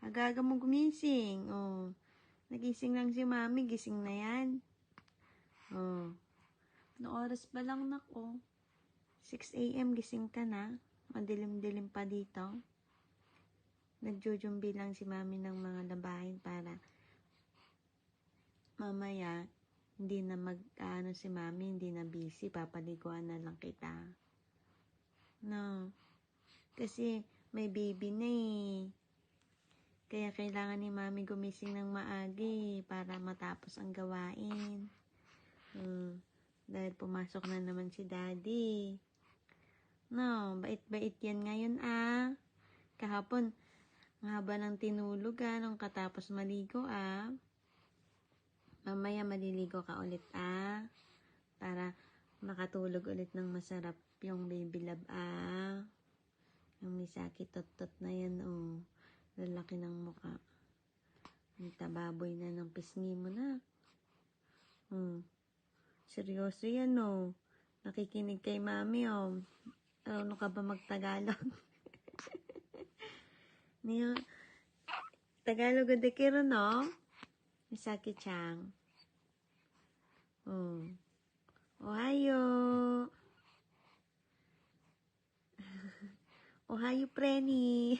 Aga-aga mo gumising. Oh. Nagising lang si mami. Gising na yan. Oh. Ano oras ba lang, nako? 6 a.m. gising ka na. Madilim-dilim pa dito. Nagjujumbi lang si mami ng mga labahin para mamaya hindi na si mami, hindi na busy. Papaliguan na lang kita. No. Kasi may baby na eh. Kaya kailangan ni mami gumising ng maagi para matapos ang gawain. Dahil pumasok na naman si daddy. No, bait-bait yan ngayon ah. Kahapon, ang haba ng tinulog ah, nung katapos maligo ah. Mamaya maliligo ka ulit ah. Para makatulog ulit ng masarap yung baby love ah. Yung Misaki tot-tot na yan oh. Lalaki ng mukha. Ang tababoy na ng pisngi mo na. Seryoso yan oh. Nakikinig kay mami oh. Ano ka ba magtagalog? Niyo, Tagalog de kiro no? Misaki-chan. Ohayo. Ohayo, Preni.